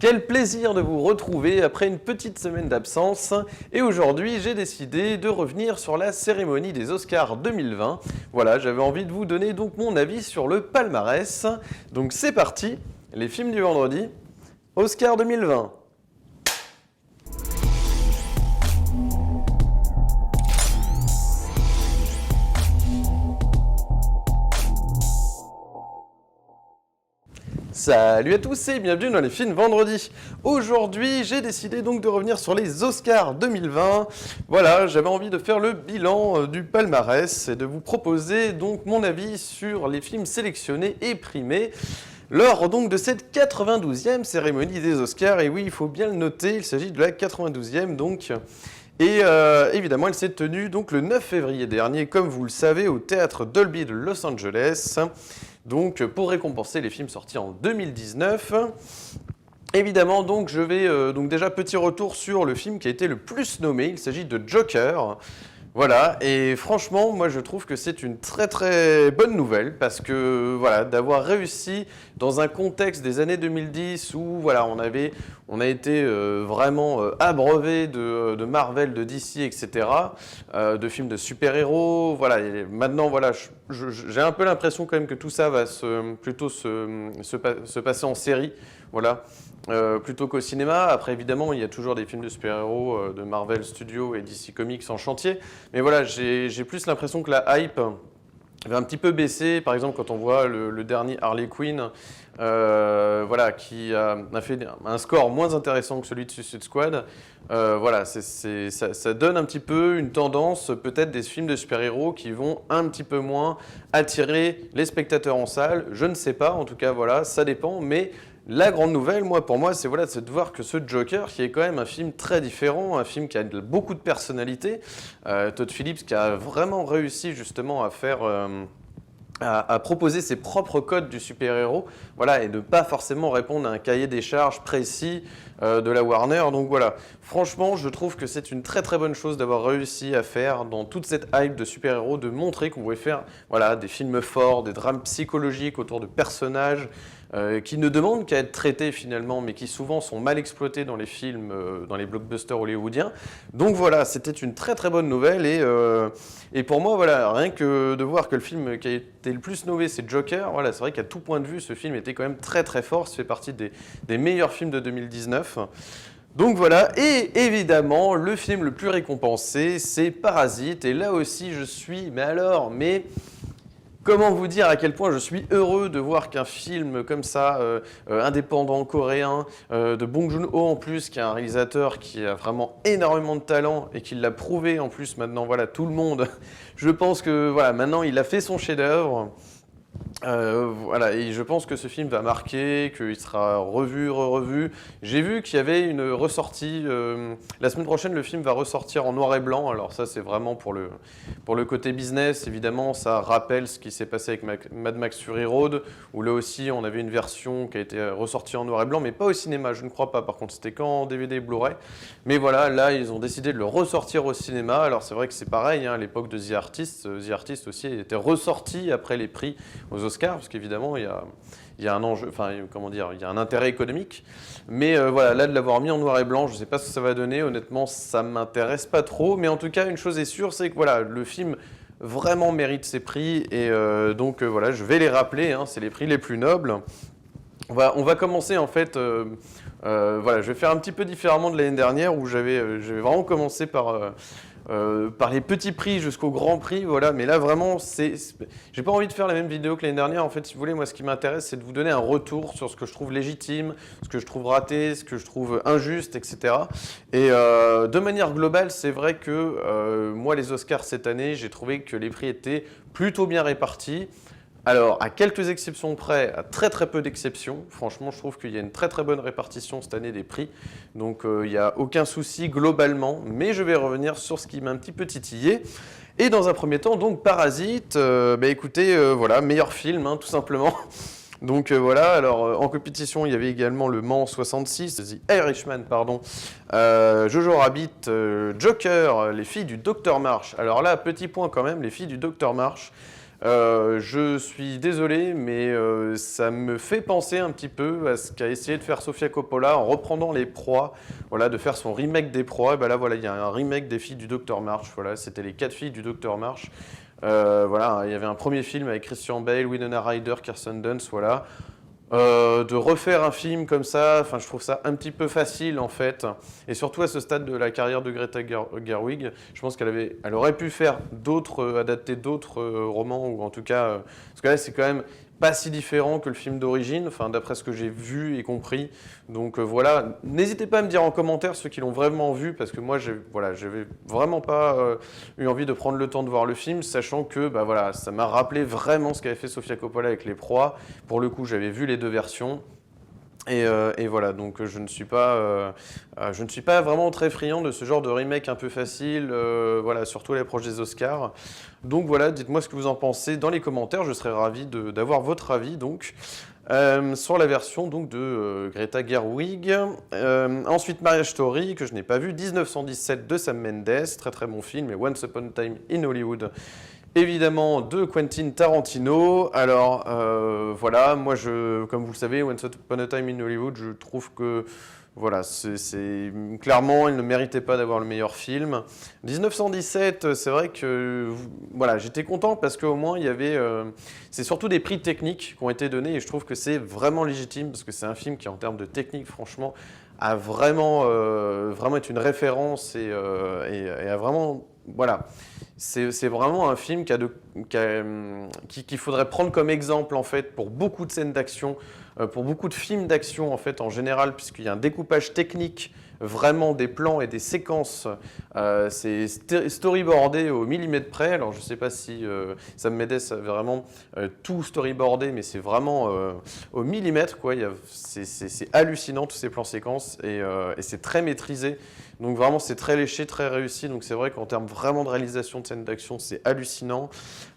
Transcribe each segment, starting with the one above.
Quel plaisir de vous retrouver après une petite semaine d'absence. Et aujourd'hui, j'ai décidé de revenir sur la cérémonie des Oscars 2020. Voilà, j'avais envie de vous donner donc mon avis sur le palmarès. Donc c'est parti, les films du vendredi, Oscars 2020. Salut à tous et bienvenue dans les films vendredi. Aujourd'hui, j'ai décidé donc de revenir sur les Oscars 2020. Voilà, j'avais envie de faire le bilan du palmarès et de vous proposer donc mon avis sur les films sélectionnés et primés lors donc de cette 92e cérémonie des Oscars. Et oui, il faut bien le noter, il s'agit de la 92e donc. Et évidemment, elle s'est tenue donc le 9 février dernier, comme vous le savez, au Théâtre Dolby de Los Angeles. Donc, pour récompenser les films sortis en 2019. Évidemment, donc, je vais donc déjà petit retour sur le film qui a été le plus nommé. Il s'agit de Joker. Voilà, et franchement, moi je trouve que c'est une très très bonne nouvelle parce que voilà, d'avoir réussi dans un contexte des années 2010 où voilà, on a été vraiment abreuvé de Marvel, de DC, etc., de films de super-héros. Voilà, et maintenant voilà, j'ai un peu l'impression quand même que tout ça va plutôt se passer en série. Voilà. Plutôt qu'au cinéma. Après, évidemment, il y a toujours des films de super-héros de Marvel Studios et DC Comics en chantier. Mais voilà, j'ai plus l'impression que la hype va un petit peu baisser. Par exemple, quand on voit le dernier Harley Quinn, voilà, qui a fait un score moins intéressant que celui de Suicide Squad. Voilà, ça donne un petit peu une tendance, peut-être des films de super-héros qui vont un petit peu moins attirer les spectateurs en salle. Je ne sais pas, en tout cas, voilà, ça dépend. Mais la grande nouvelle, pour moi, c'est de voir que ce Joker, qui est quand même un film très différent, un film qui a beaucoup de personnalité, Todd Phillips qui a vraiment réussi justement à faire... à proposer ses propres codes du super-héros, voilà, et de pas forcément répondre à un cahier des charges précis de la Warner. Donc voilà, franchement, je trouve que c'est une très très bonne chose d'avoir réussi à faire dans toute cette hype de super-héros, de montrer qu'on pouvait faire voilà, des films forts, des drames psychologiques autour de personnages qui ne demandent qu'à être traités finalement, mais qui souvent sont mal exploités dans les films, dans les blockbusters hollywoodiens. Donc voilà, c'était une très très bonne nouvelle et pour moi, voilà, rien que de voir que le film qui a été le plus nommé, c'est Joker, voilà, c'est vrai qu'à tout point de vue, ce film était quand même très très fort, ça fait partie des meilleurs films de 2019. Donc voilà, et évidemment, le film le plus récompensé, c'est Parasite, et là aussi, mais comment vous dire à quel point je suis heureux de voir qu'un film comme ça, indépendant coréen, de Bong Joon-ho en plus, qui est un réalisateur qui a vraiment énormément de talent et qui l'a prouvé en plus maintenant, voilà, tout le monde, je pense que voilà, maintenant il a fait son chef-d'œuvre. Voilà, et je pense que ce film va marquer, qu'il sera revu, revu. J'ai vu qu'il y avait une ressortie. La semaine prochaine, le film va ressortir en noir et blanc. Alors ça, c'est vraiment pour le côté business. Évidemment, ça rappelle ce qui s'est passé avec Mad Max Fury Road, où là aussi, on avait une version qui a été ressortie en noir et blanc, mais pas au cinéma, je ne crois pas. Par contre, c'était qu'en DVD et Blu-ray. Mais voilà, là, ils ont décidé de le ressortir au cinéma. Alors c'est vrai que c'est pareil, hein, à l'époque de The Artist aussi était ressorti après les prix aux Oscars, parce qu'évidemment, il y a un enjeu, enfin, comment dire, il y a un intérêt économique. Mais voilà, là, de l'avoir mis en noir et blanc, je ne sais pas ce que ça va donner. Honnêtement, ça ne m'intéresse pas trop. Mais en tout cas, une chose est sûre, c'est que voilà, le film vraiment mérite ses prix. Et donc, voilà, je vais les rappeler, hein, c'est les prix les plus nobles. On va commencer, en fait... voilà, je vais faire un petit peu différemment de l'année dernière, où j'avais vraiment commencé par les petits prix jusqu'au grand prix, voilà. Mais là, vraiment, j'ai pas envie de faire la même vidéo que l'année dernière. En fait, si vous voulez, moi, ce qui m'intéresse, c'est de vous donner un retour sur ce que je trouve légitime, ce que je trouve raté, ce que je trouve injuste, etc. Et de manière globale, c'est vrai que moi, les Oscars cette année, j'ai trouvé que les prix étaient plutôt bien répartis. Alors, à quelques exceptions près, à très très peu d'exceptions, franchement, je trouve qu'il y a une très très bonne répartition cette année des prix. Donc, il n'y a aucun souci globalement, mais je vais revenir sur ce qui m'a un petit peu titillé. Et dans un premier temps, donc, Parasite, écoutez, voilà, meilleur film, hein, tout simplement. Donc voilà, alors en compétition, il y avait également Le Mans 66, The Irishman, pardon, Jojo Rabbit, Joker, Les filles du Dr March. Alors là, petit point quand même, Les filles du Dr March. Je suis désolé, mais ça me fait penser un petit peu à ce qu'a essayé de faire Sofia Coppola en reprenant les proies, voilà, de faire son remake des proies. Et ben là, voilà, il y a un remake des filles du Docteur March. Voilà, c'était les 4 filles du Docteur March. Voilà, il y avait un premier film avec Christian Bale, Winona Ryder, Kirsten Dunst, voilà. De refaire un film comme ça, enfin, je trouve ça un petit peu facile en fait. Et surtout à ce stade de la carrière de Greta Gerwig, je pense elle aurait pu faire adapter d'autres romans, ou en tout cas, parce que là c'est quand même pas si différent que le film d'origine, enfin, d'après ce que j'ai vu et compris. Donc voilà, n'hésitez pas à me dire en commentaire ceux qui l'ont vraiment vu, parce que moi, j'avais vraiment pas eu envie de prendre le temps de voir le film, sachant que bah, voilà, ça m'a rappelé vraiment ce qu'avait fait Sofia Coppola avec Les Proies. Pour le coup, j'avais vu les deux versions. Et voilà, donc je ne suis pas vraiment très friand de ce genre de remake un peu facile, voilà, surtout à l'approche des Oscars. Donc voilà, dites-moi ce que vous en pensez dans les commentaires, je serais ravi d'avoir votre avis donc. Sur la version donc, de Greta Gerwig. Ensuite, Marriage Story, que je n'ai pas vu, 1917 de Sam Mendes, très très bon film, et Once Upon a Time in Hollywood, évidemment de Quentin Tarantino. Alors voilà, moi comme vous le savez, Once Upon a Time in Hollywood, je trouve que voilà, clairement, il ne méritait pas d'avoir le meilleur film. 1917, c'est vrai que voilà, j'étais content parce qu'au moins il y avait, c'est surtout des prix techniques qui ont été donnés et je trouve que c'est vraiment légitime parce que c'est un film qui en termes de technique, franchement, a vraiment été une référence et a vraiment, voilà. C'est vraiment un film qu'il faudrait prendre comme exemple en fait pour beaucoup de scènes d'action, pour beaucoup de films d'action en fait en général, puisqu'il y a un découpage technique vraiment des plans et des séquences. C'est storyboardé au millimètre près. Alors je ne sais pas si Sam Mendes avait vraiment tout storyboardé, mais c'est vraiment au millimètre quoi. C'est hallucinant tous ces plans séquences et c'est très maîtrisé. Donc vraiment c'est très léché, très réussi. Donc c'est vrai qu'en termes vraiment de réalisation de scènes d'action, c'est hallucinant.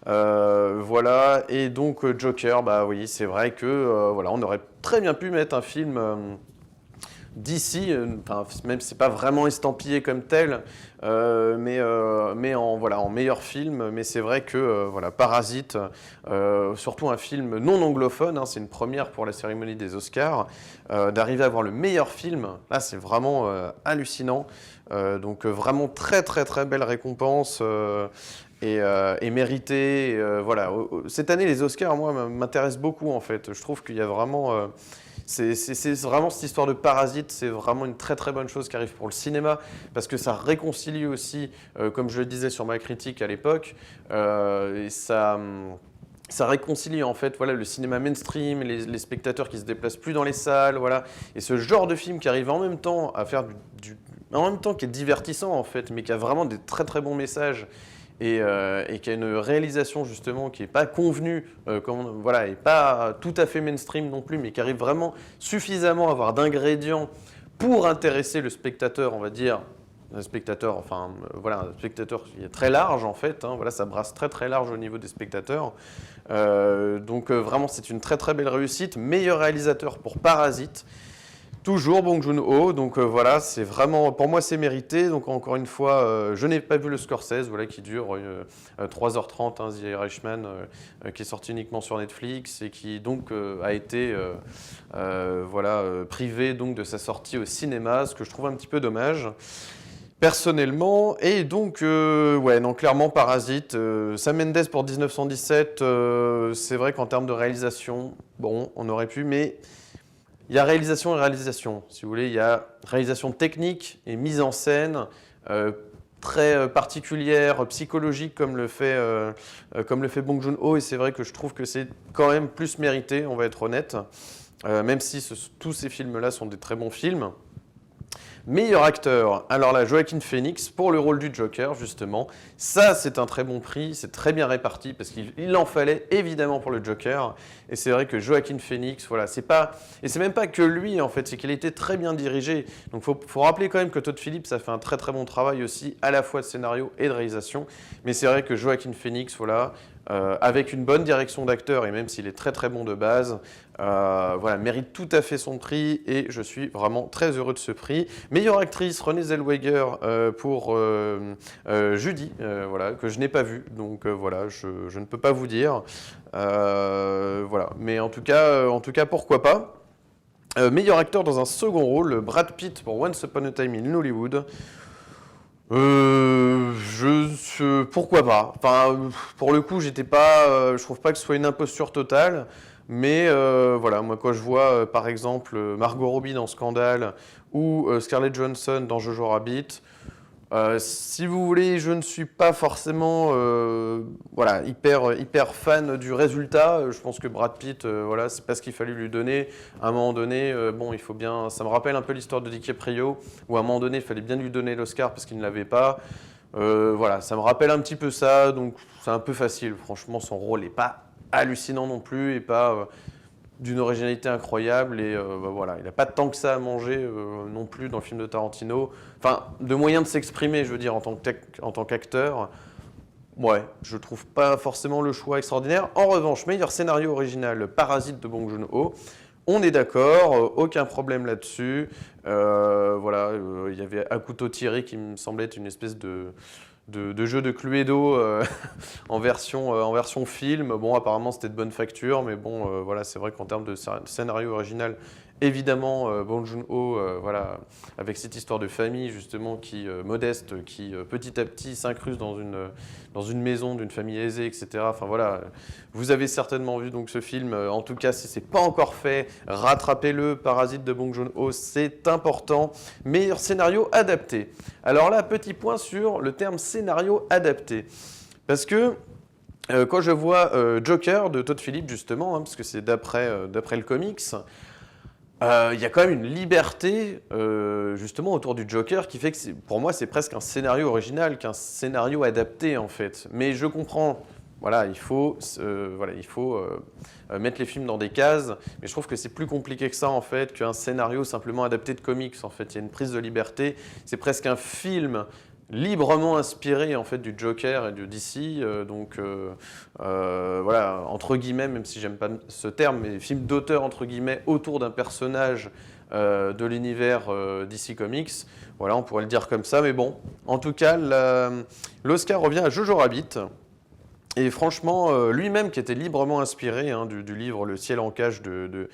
Voilà. Et donc Joker, bah oui, c'est vrai que voilà, on aurait très bien pu mettre un film d'ici, même si c'est pas vraiment estampillé comme tel, mais en meilleur film. Mais c'est vrai que voilà, Parasite, surtout un film non anglophone, hein, c'est une première pour la cérémonie des Oscars, d'arriver à avoir le meilleur film, là c'est vraiment hallucinant. Donc vraiment très très très belle récompense. Et mérité. Voilà. Cette année, les Oscars, moi, m'intéressent beaucoup en fait. Je trouve qu'il y a vraiment c'est vraiment cette histoire de Parasite, c'est vraiment une très très bonne chose qui arrive pour le cinéma, parce que ça réconcilie aussi, comme je le disais sur ma critique à l'époque, et ça réconcilie en fait voilà, le cinéma mainstream, les spectateurs qui se déplacent plus dans les salles, voilà, et ce genre de film qui arrive en même temps à faire en même temps qui est divertissant en fait, mais qui a vraiment des très très bons messages. Et qui a une réalisation justement qui n'est pas convenue, voilà, et pas tout à fait mainstream non plus, mais qui arrive vraiment suffisamment à avoir d'ingrédients pour intéresser le spectateur, on va dire, un spectateur, enfin voilà, un spectateur qui est très large en fait, hein, voilà, ça brasse très très large au niveau des spectateurs. Donc vraiment c'est une très très belle réussite, meilleur réalisateur pour Parasite. Toujours Bong Joon-ho, donc voilà, c'est vraiment, pour moi c'est mérité. Donc encore une fois, je n'ai pas vu le Scorsese, voilà, qui dure 3h30, hein, The Irishman, qui est sorti uniquement sur Netflix et qui donc a été voilà, privé donc, de sa sortie au cinéma, ce que je trouve un petit peu dommage. Personnellement, et donc, ouais, non, clairement, Parasite, Sam Mendes pour 1917, c'est vrai qu'en termes de réalisation, bon, on aurait pu, mais il y a réalisation et réalisation, si vous voulez. Il y a réalisation technique et mise en scène très particulière, psychologique, comme le fait Bong Joon-ho. Et c'est vrai que je trouve que c'est quand même plus mérité, on va être honnête. Même si tous ces films-là sont des très bons films. Meilleur acteur, alors là, Joaquin Phoenix pour le rôle du Joker, justement. Ça, c'est un très bon prix, c'est très bien réparti parce qu'il en fallait évidemment pour le Joker. Et c'est vrai que Joaquin Phoenix, voilà, c'est même pas que lui en fait, c'est qu'il a été très bien dirigé. Donc faut rappeler quand même que Todd Phillips a fait un très très bon travail aussi, à la fois de scénario et de réalisation. Mais c'est vrai que Joaquin Phoenix, voilà, avec une bonne direction d'acteur, et même s'il est très très bon de base, voilà, mérite tout à fait son prix, et je suis vraiment très heureux de ce prix. Meilleure actrice, Renée Zellweger pour Judy, voilà, que je n'ai pas vu, donc voilà, je ne peux pas vous dire. Voilà, mais en tout cas pourquoi pas. Meilleur acteur dans un second rôle, Brad Pitt pour Once Upon a Time in Hollywood. Pourquoi pas. Enfin, pour le coup, je trouve pas que ce soit une imposture totale, mais voilà, moi quand je vois par exemple Margot Robbie dans Scandale ou Scarlett Johansson dans Jojo Rabbit, si vous voulez, je ne suis pas forcément voilà, hyper fan du résultat. Je pense que Brad Pitt, voilà, c'est pas ce qu'il fallait lui donner. À un moment donné, bon, il faut bien. Ça me rappelle un peu l'histoire de DiCaprio, où à un moment donné, il fallait bien lui donner l'Oscar parce qu'il ne l'avait pas. Voilà, ça me rappelle un petit peu ça, donc c'est un peu facile. Franchement, son rôle n'est pas hallucinant non plus et pas d'une originalité incroyable, et bah voilà, il n'a pas tant que ça à manger non plus dans le film de Tarantino. Enfin, de moyens de s'exprimer, je veux dire, en tant qu'acteur. Ouais, je trouve pas forcément le choix extraordinaire. En revanche, meilleur scénario original, Parasite de Bong Joon-ho. On est d'accord, aucun problème là-dessus. Voilà, il y avait À couteau tiré qui me semblait être une espèce de jeu de Cluedo en version film. Bon, apparemment, c'était de bonne facture, mais bon, voilà, c'est vrai qu'en termes de scénario original, évidemment, Bong Joon-ho, voilà, avec cette histoire de famille, justement, modeste, qui petit à petit s'incruste dans une maison d'une famille aisée, etc. Enfin, voilà, vous avez certainement vu donc ce film. En tout cas, si ce n'est pas encore fait, rattrapez-le. Parasite de Bong Joon-ho, c'est important. Meilleur scénario adapté. Alors là, petit point sur le terme scénario adapté. Parce que quand je vois Joker de Todd Phillips, justement, parce que c'est d'après le comics, il y a quand même une liberté, justement, autour du Joker qui fait que, pour moi, c'est presque un scénario original qu'un scénario adapté, en fait. Mais je comprends, voilà, il faut mettre les films dans des cases, mais je trouve que c'est plus compliqué que ça, en fait, qu'un scénario simplement adapté de comics, en fait. Il y a une prise de liberté, c'est presque un film librement inspiré en fait du Joker et du DC, donc voilà, entre guillemets, même si j'aime pas ce terme, mais film d'auteur entre guillemets autour d'un personnage de l'univers DC Comics, voilà, on pourrait le dire comme ça, mais bon, en tout cas, l'Oscar revient à Jojo Rabbit. Et franchement, lui-même qui était librement inspiré du livre Le ciel en cage de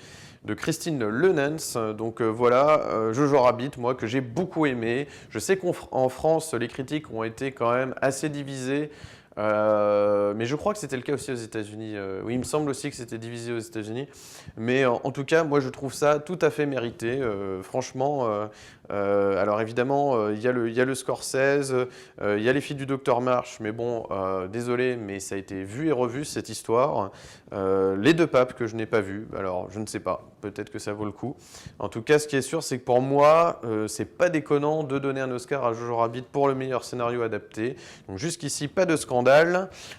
Christine Lenens. Donc voilà, Jojo Rabbit, moi, que j'ai beaucoup aimé. Je sais qu'en France, les critiques ont été quand même assez divisées. Mais je crois que c'était le cas aussi aux États-Unis. Oui, il me semble aussi que c'était divisé aux États-Unis. Mais en tout cas, moi, je trouve ça tout à fait mérité. Franchement, alors évidemment, il y a le Scorsese, il y a les filles du Docteur March. Mais bon, désolé, mais ça a été vu et revu, cette histoire. Les deux papes que je n'ai pas vus. Alors, je ne sais pas. Peut-être que ça vaut le coup. En tout cas, ce qui est sûr, c'est que pour moi, c'est pas déconnant de donner un Oscar à Jojo Rabbit pour le meilleur scénario adapté. Donc jusqu'ici, pas de scandale.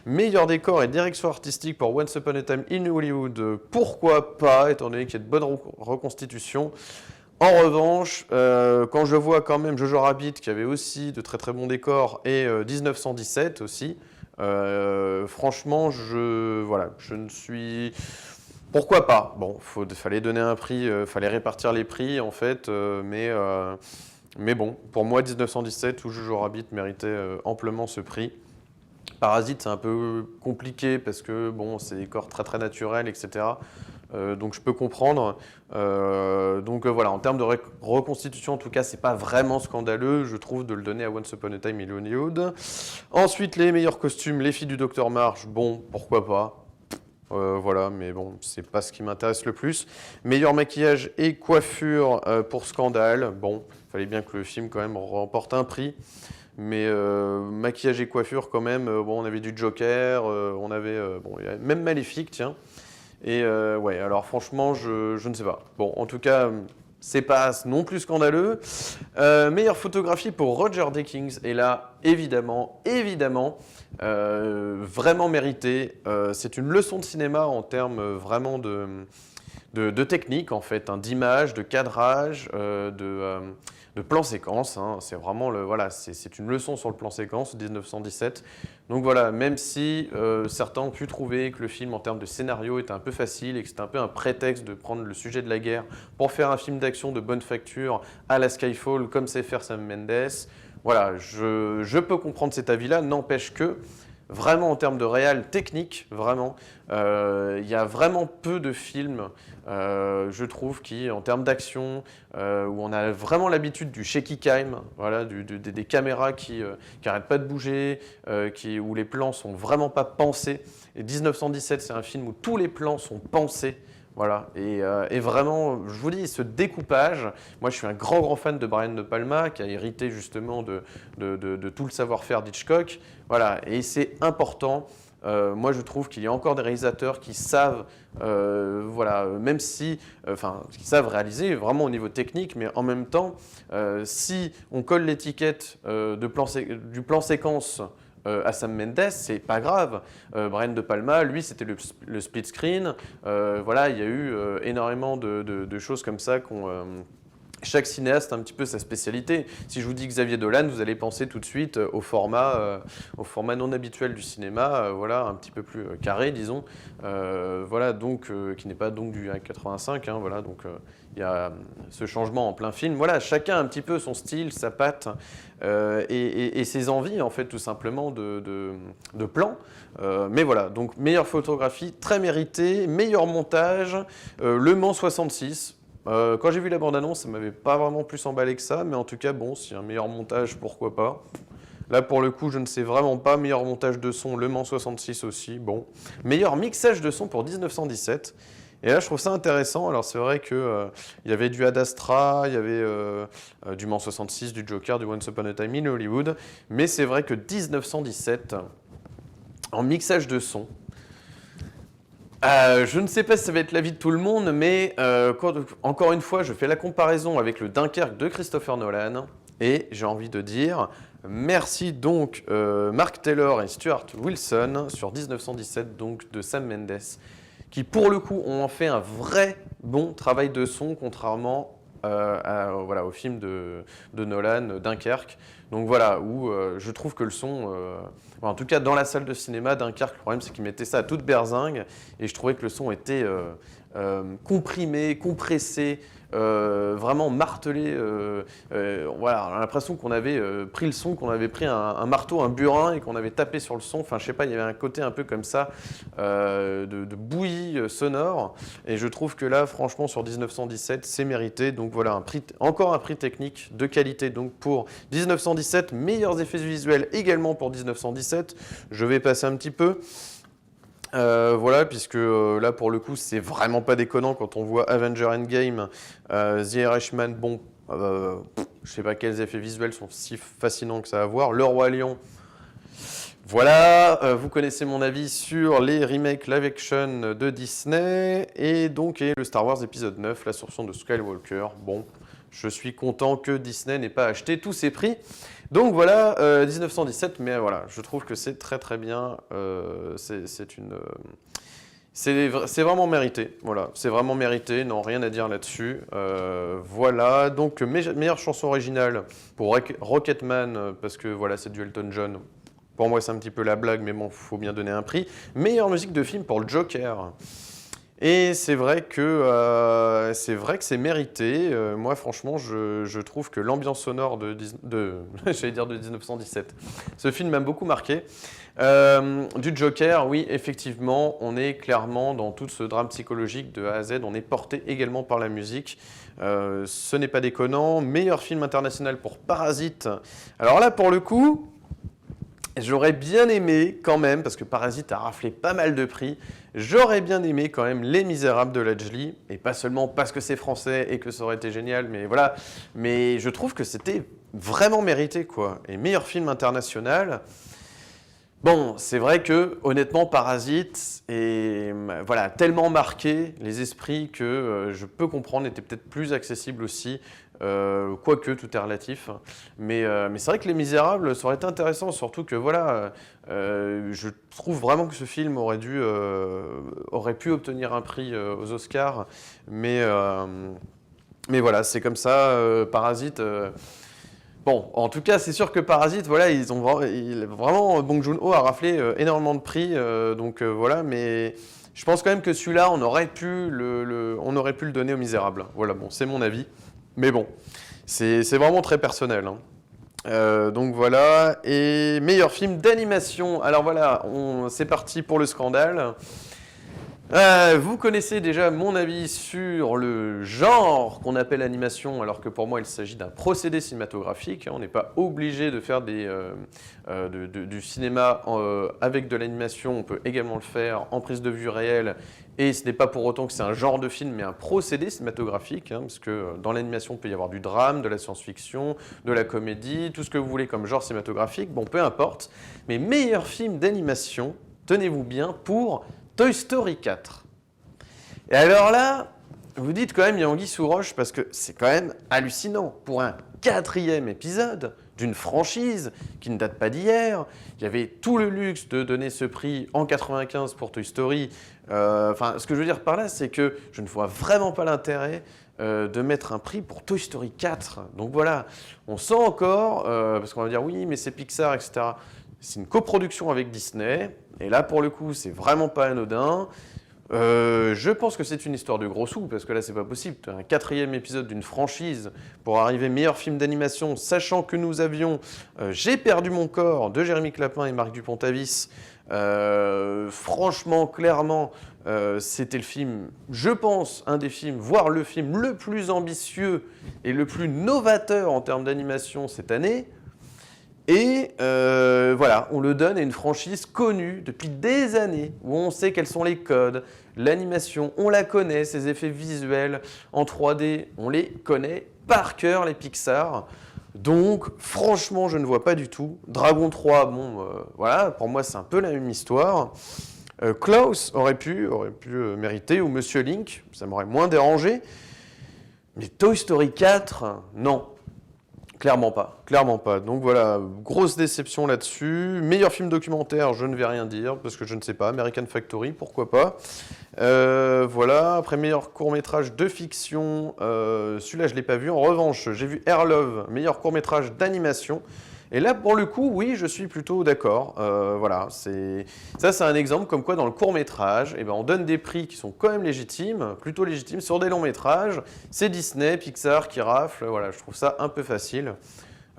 Meilleur décor et direction artistique pour Once Upon a Time in Hollywood, pourquoi pas, étant donné qu'il y a de bonnes reconstitutions. En revanche, quand je vois quand même Jojo Rabbit, qui avait aussi de très très bons décors, et 1917 aussi, franchement, je ne suis... Pourquoi pas? Bon, fallait donner un prix, fallait répartir les prix en fait, mais bon, pour moi 1917 ou Jojo Rabbit méritait amplement ce prix. Parasite, c'est un peu compliqué parce que bon, c'est des corps très très naturels, etc. Donc je peux comprendre. Donc voilà, en termes de reconstitution, en tout cas, c'est pas vraiment scandaleux, je trouve, de le donner à Once Upon a Time in Hollywood. Ensuite, les meilleurs costumes, les filles du Docteur March, bon, pourquoi pas. Voilà, mais bon, c'est pas ce qui m'intéresse le plus. Meilleur maquillage et coiffure pour Scandale. Bon, il fallait bien que le film quand même remporte un prix. Mais maquillage et coiffure quand même, bon, on avait du Joker, on avait bon, même Maléfique, tiens. Et ouais, alors franchement, je ne sais pas. Bon, en tout cas, c'est pas non plus scandaleux. Meilleure photographie pour Roger Deakins. Et là, évidemment, vraiment mérité. C'est une leçon de cinéma en termes vraiment de technique, en fait, hein, d'image, de cadrage, de plan séquence. Hein. C'est vraiment voilà, c'est une leçon sur le plan séquence, 1917. Donc voilà, même si certains ont pu trouver que le film, en termes de scénario, était un peu facile et que c'était un peu un prétexte de prendre le sujet de la guerre pour faire un film d'action de bonne facture à la Skyfall, comme sait faire Sam Mendes, voilà, je peux comprendre cet avis-là, n'empêche que vraiment en termes de réal technique, vraiment, il y a vraiment peu de films, je trouve, qui, en termes d'action, où on a vraiment l'habitude du shaky cam, voilà, des caméras qui n'arrêtent pas de bouger, où les plans sont vraiment pas pensés. Et 1917, c'est un film où tous les plans sont pensés. Voilà, et vraiment, je vous dis, ce découpage, moi je suis un grand fan de Brian De Palma, qui a hérité justement de tout le savoir-faire d'Hitchcock, voilà, et c'est important. Moi je trouve qu'il y a encore des réalisateurs qui savent, voilà, même si, qui savent réaliser vraiment au niveau technique, mais en même temps, si on colle l'étiquette du plan séquence à Sam Mendes, c'est pas grave. Brian De Palma, lui, c'était le split screen. Voilà, il y a eu énormément de choses comme ça chaque cinéaste a un petit peu sa spécialité. Si je vous dis Xavier Dolan, vous allez penser tout de suite au format non habituel du cinéma, voilà, un petit peu plus carré, disons. Voilà, donc qui n'est pas donc du 1,85. Hein, voilà, donc il y a ce changement en plein film. Voilà, chacun a un petit peu son style, sa patte et ses envies, en fait, tout simplement de plan. Mais voilà, donc meilleure photographie, très méritée, meilleur montage, Le Mans 66. Quand j'ai vu la bande-annonce, ça ne m'avait pas vraiment plus emballé que ça, mais en tout cas, bon, s'il y a un meilleur montage, pourquoi pas. Là, pour le coup, je ne sais vraiment pas. Meilleur montage de son, Le Mans 66 aussi, bon. Meilleur mixage de son pour 1917. Et là, je trouve ça intéressant. Alors, c'est vrai qu'il y avait du Ad Astra, il y avait du Mans 66, du Joker, du Once Upon a Time in Hollywood. Mais c'est vrai que 1917, en mixage de son, je ne sais pas si ça va être l'avis de tout le monde, mais encore une fois, je fais la comparaison avec le Dunkerque de Christopher Nolan, et j'ai envie de dire merci donc Mark Taylor et Stuart Wilson sur 1917 donc de Sam Mendes, qui pour le coup ont fait un vrai bon travail de son, contrairement voilà, au film de Nolan, Dunkerque. Donc voilà, où je trouve que le son, en tout cas dans la salle de cinéma, Dunkerque, le problème c'est qu'ils mettaient ça à toute berzingue, et je trouvais que le son était comprimé, compressé, vraiment martelé. Voilà, on a l'impression qu'on avait pris le son, qu'on avait pris un marteau, un burin, et qu'on avait tapé sur le son. Enfin, je sais pas, il y avait un côté un peu comme ça, de bouillie sonore. Et je trouve que là, franchement, sur 1917, c'est mérité. Donc voilà, encore un prix technique de qualité donc pour 1917. Meilleurs effets visuels également pour 1917. Je vais passer un petit peu. Voilà, puisque là, pour le coup, c'est vraiment pas déconnant quand on voit Avenger Endgame, The Irishman, bon, je sais pas quels effets visuels sont si fascinants que ça à voir. Le Roi Lion, voilà, vous connaissez mon avis sur les remakes live-action de Disney, et donc le Star Wars épisode 9, l'ascension de Skywalker. Bon, je suis content que Disney n'ait pas acheté tous ces prix. Donc voilà, 1917, mais voilà, je trouve que c'est très très bien, c'est vraiment mérité, voilà, c'est vraiment mérité, non, rien à dire là-dessus. Voilà, donc meilleure chanson originale pour Rocketman, parce que voilà, c'est du Elton John. Pour moi, c'est un petit peu la blague, mais bon, il faut bien donner un prix. Meilleure musique de film pour le Joker. Et c'est vrai que c'est mérité. Moi, franchement, je trouve que l'ambiance sonore j'allais dire de 1917, ce film m'a beaucoup marqué. Du Joker, oui, effectivement, on est clairement dans tout ce drame psychologique de A à Z. On est porté également par la musique. Ce n'est pas déconnant. Meilleur film international pour Parasite. Alors là, pour le coup, j'aurais bien aimé quand même, parce que Parasite a raflé pas mal de prix, j'aurais bien aimé quand même Les Misérables de Ledgely, et pas seulement parce que c'est français et que ça aurait été génial, mais voilà. Mais je trouve que c'était vraiment mérité, quoi. Et meilleur film international, Bon, c'est vrai que honnêtement, Parasite est voilà, tellement marqué les esprits que je peux comprendre était peut-être plus accessible aussi, quoique tout est relatif. Mais c'est vrai que Les Misérables, ça aurait été intéressant, surtout que voilà, je trouve vraiment que ce film aurait pu obtenir un prix aux Oscars, mais, euh, mais voilà, c'est comme ça, Parasite. Bon, en tout cas, c'est sûr que Parasite, voilà, vraiment, Bong Joon-ho a raflé énormément de prix, voilà, mais je pense quand même que celui-là, on aurait pu le donner aux Misérables. Voilà, bon, c'est mon avis, mais bon, c'est vraiment très personnel, hein. Donc voilà, et meilleur film d'animation. Alors voilà, c'est parti pour le scandale. Vous connaissez déjà mon avis sur le genre qu'on appelle animation, alors que pour moi il s'agit d'un procédé cinématographique. On n'est pas obligé de faire du cinéma avec de l'animation, on peut également le faire en prise de vue réelle, et ce n'est pas pour autant que c'est un genre de film, mais un procédé cinématographique, hein, parce que dans l'animation il peut y avoir du drame, de la science-fiction, de la comédie, tout ce que vous voulez comme genre cinématographique, bon peu importe. Mais meilleur film d'animation, tenez-vous bien, pour Toy Story 4. Et alors là, vous dites quand même, il y a anguille sous roche, parce que c'est quand même hallucinant. Pour un 4e épisode d'une franchise qui ne date pas d'hier, il y avait tout le luxe de donner ce prix en 95 pour Toy Story. Ce que je veux dire par là, c'est que je ne vois vraiment pas l'intérêt de mettre un prix pour Toy Story 4. Donc voilà, on sent encore, parce qu'on va dire oui, mais c'est Pixar, etc. C'est une coproduction avec Disney, et là pour le coup, c'est vraiment pas anodin. Je pense que c'est une histoire de gros sous, parce que là c'est pas possible. Un 4e épisode d'une franchise pour arriver meilleur film d'animation, sachant que nous avions J'ai perdu mon corps de Jérémy Clapin et Marc Dupont-Avis. Franchement, clairement, c'était le film, je pense, un des films, voire le film le plus ambitieux et le plus novateur en termes d'animation cette année. Et voilà, on le donne à une franchise connue depuis des années, où on sait quels sont les codes, l'animation, on la connaît, ses effets visuels en 3D, on les connaît par cœur, les Pixar. Donc, franchement, je ne vois pas du tout. Dragon 3, bon, voilà, pour moi, c'est un peu la même histoire. Klaus aurait pu mériter, ou Monsieur Link, ça m'aurait moins dérangé. Mais Toy Story 4, non. Clairement pas, clairement pas. Donc voilà, grosse déception là-dessus. Meilleur film documentaire, je ne vais rien dire, parce que je ne sais pas. American Factory, pourquoi pas. Voilà, après meilleur court-métrage de fiction, celui-là je ne l'ai pas vu. En revanche, j'ai vu Air Love, meilleur court-métrage d'animation. Et là, pour le coup, oui, je suis plutôt d'accord. Voilà, c'est un exemple comme quoi dans le court-métrage, eh ben, on donne des prix qui sont quand même légitimes, plutôt légitimes, sur des longs-métrages. C'est Disney, Pixar qui rafle. Voilà, je trouve ça un peu facile.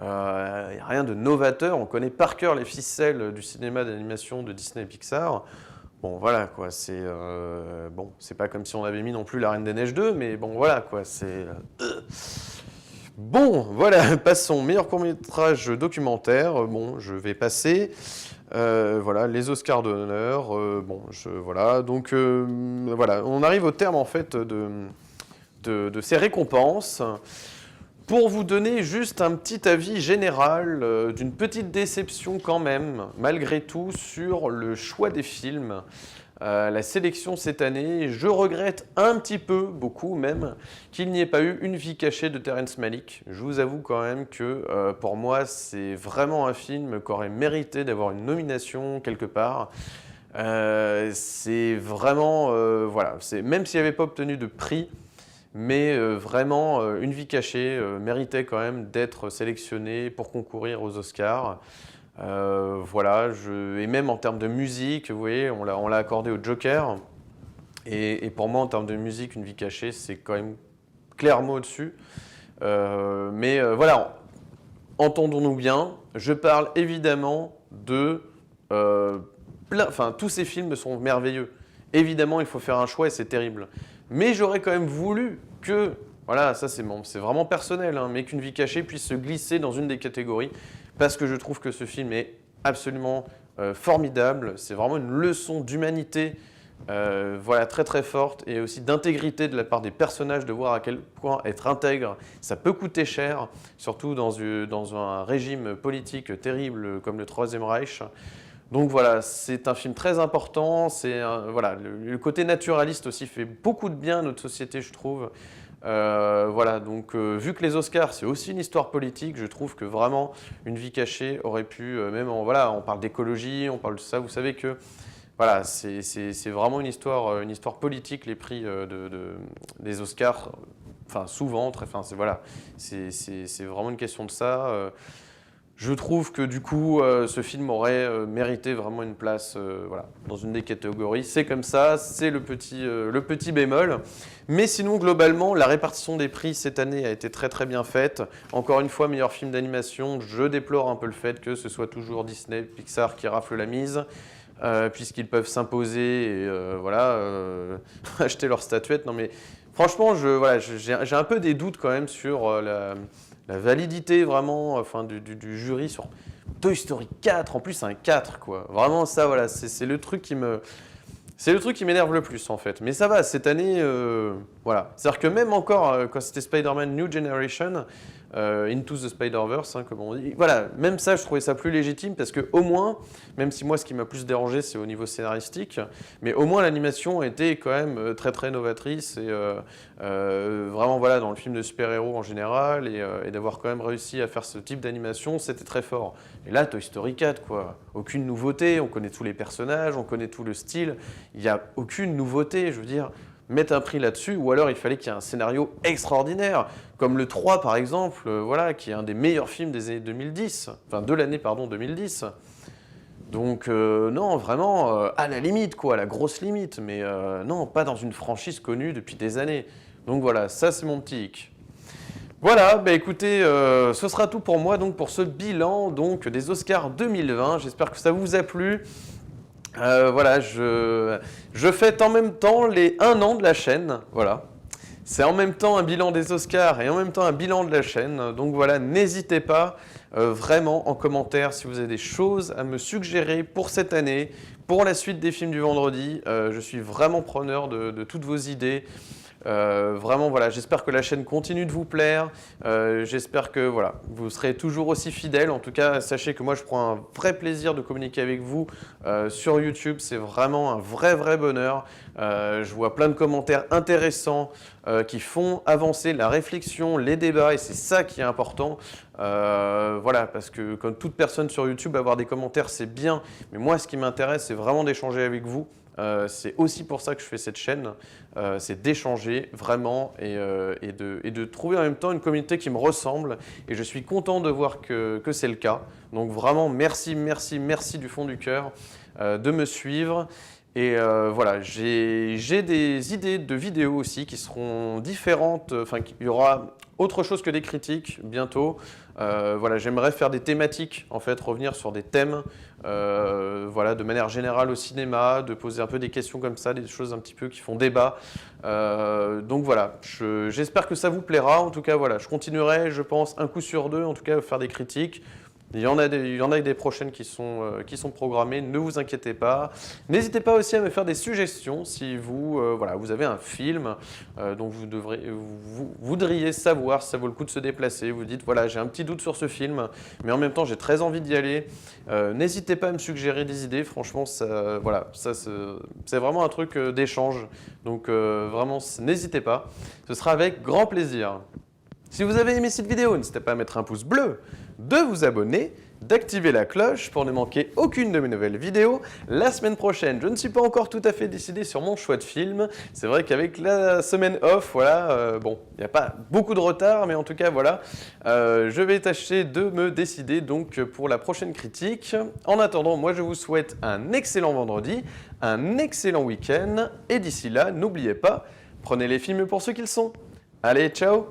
Il n'y a rien de novateur. On connaît par cœur les ficelles du cinéma d'animation de Disney et Pixar. Bon, voilà, quoi, c'est pas comme si on avait mis non plus La Reine des Neiges 2, mais bon, voilà, quoi, Bon, voilà, passons. Meilleur court-métrage documentaire. Bon, je vais passer. Voilà, les Oscars d'honneur. Voilà. Donc, voilà, on arrive au terme, en fait, de ces récompenses. Pour vous donner juste un petit avis général d'une petite déception quand même, malgré tout, sur le choix des films. La sélection cette année, je regrette un petit peu, beaucoup même, qu'il n'y ait pas eu Une vie cachée de Terrence Malick. Je vous avoue quand même que pour moi, c'est vraiment un film qui aurait mérité d'avoir une nomination quelque part. C'est vraiment, voilà, même s'il n'avait pas obtenu de prix, mais vraiment, Une vie cachée méritait quand même d'être sélectionné pour concourir aux Oscars. Voilà, et même en termes de musique, vous voyez, on l'a accordé au Joker. Et pour moi, en termes de musique, Une vie cachée, c'est quand même clairement au-dessus. Voilà, entendons-nous bien, je parle évidemment de... tous ces films sont merveilleux. Évidemment, il faut faire un choix et c'est terrible. Mais j'aurais quand même voulu que, voilà, ça c'est vraiment personnel, hein, mais qu'Une vie cachée puisse se glisser dans une des catégories, parce que je trouve que ce film est absolument formidable. C'est vraiment une leçon d'humanité, voilà, très très forte, et aussi d'intégrité de la part des personnages, de voir à quel point être intègre, ça peut coûter cher, surtout dans un régime politique terrible comme le Troisième Reich. Donc voilà, c'est un film très important, voilà, le côté naturaliste aussi fait beaucoup de bien à notre société, je trouve. Voilà, donc vu que les Oscars, c'est aussi une histoire politique, je trouve que vraiment, Une vie cachée aurait pu, voilà, on parle d'écologie, on parle de ça, vous savez que voilà, c'est vraiment une histoire politique, les prix des Oscars, enfin souvent, voilà, c'est vraiment une question de ça. Je trouve que du coup, ce film aurait mérité vraiment une place voilà, dans une des catégories. C'est comme ça, c'est le petit bémol. Mais sinon, globalement, la répartition des prix cette année a été très très bien faite. Encore une fois, meilleur film d'animation, je déplore un peu le fait que ce soit toujours Disney, Pixar qui rafle la mise. Puisqu'ils peuvent s'imposer et voilà, acheter leur statuette. Non mais franchement, voilà, j'ai un peu des doutes quand même sur la validité vraiment enfin, du jury sur Toy Story 4, en plus un 4 quoi. Vraiment ça, voilà, c'est le truc qui me... C'est le truc qui m'énerve le plus en fait. Mais ça va, cette année, voilà. C'est-à-dire que même encore, quand c'était Spider-Man New Generation, Into the Spider-Verse, hein, comme on dit, voilà, même ça, je trouvais ça plus légitime parce que au moins, même si moi, ce qui m'a plus dérangé, c'est au niveau scénaristique, mais au moins l'animation était quand même très très novatrice et vraiment, voilà, dans le film de super-héros en général et d'avoir quand même réussi à faire ce type d'animation, c'était très fort. Et là, Toy Story 4, quoi. Aucune nouveauté, on connaît tous les personnages, on connaît tout le style. Il n'y a aucune nouveauté, je veux dire, mettre un prix là-dessus, ou alors il fallait qu'il y ait un scénario extraordinaire, comme le 3 par exemple, voilà, qui est un des meilleurs films des années 2010, enfin de l'année, pardon, 2010. Donc non, vraiment, à la limite, quoi, à la grosse limite, mais non, pas dans une franchise connue depuis des années. Donc voilà, ça c'est mon petit hic. Voilà, bah écoutez, ce sera tout pour moi donc pour ce bilan donc, des Oscars 2020. J'espère que ça vous a plu. Voilà, je fête en même temps les 1 an de la chaîne, voilà. C'est en même temps un bilan des Oscars et en même temps un bilan de la chaîne. Donc voilà, n'hésitez pas vraiment en commentaire si vous avez des choses à me suggérer pour cette année, pour la suite des films du vendredi. Je suis vraiment preneur de toutes vos idées. Vraiment, voilà, j'espère que la chaîne continue de vous plaire. J'espère que voilà, vous serez toujours aussi fidèles. En tout cas, sachez que moi, je prends un vrai plaisir de communiquer avec vous sur YouTube. C'est vraiment un vrai bonheur. Je vois plein de commentaires intéressants qui font avancer la réflexion, les débats, et c'est ça qui est important. Voilà, parce que comme toute personne sur YouTube, avoir des commentaires, c'est bien. Mais moi, ce qui m'intéresse, c'est vraiment d'échanger avec vous. C'est aussi pour ça que je fais cette chaîne, c'est d'échanger vraiment et de trouver en même temps une communauté qui me ressemble. Et je suis content de voir que c'est le cas. Donc vraiment, merci du fond du cœur de me suivre. Et voilà, j'ai des idées de vidéos aussi qui seront différentes. Enfin, il y aura autre chose que des critiques bientôt. Voilà, j'aimerais faire des thématiques, en fait, revenir sur des thèmes, voilà, de manière générale au cinéma, de poser un peu des questions comme ça, des choses un petit peu qui font débat. Donc voilà, j'espère que ça vous plaira. En tout cas, voilà, je continuerai, je pense, un coup sur deux, en tout cas, à faire des critiques. Il y en a des prochaines qui sont programmées, ne vous inquiétez pas. N'hésitez pas aussi à me faire des suggestions si vous, voilà, vous avez un film dont vous voudriez savoir si ça vaut le coup de se déplacer. Vous dites, voilà, j'ai un petit doute sur ce film, mais en même temps, j'ai très envie d'y aller. N'hésitez pas à me suggérer des idées. Franchement, voilà, c'est vraiment un truc d'échange. Donc vraiment, n'hésitez pas. Ce sera avec grand plaisir. Si vous avez aimé cette vidéo, n'hésitez pas à mettre un pouce bleu, de vous abonner, d'activer la cloche pour ne manquer aucune de mes nouvelles vidéos. La semaine prochaine, je ne suis pas encore tout à fait décidé sur mon choix de film. C'est vrai qu'avec la semaine off, voilà, bon, il n'y a pas beaucoup de retard, mais en tout cas, voilà, je vais tâcher de me décider donc pour la prochaine critique. En attendant, moi je vous souhaite un excellent vendredi, un excellent week-end, et d'ici là, n'oubliez pas, prenez les films pour ce qu'ils sont. Allez, ciao!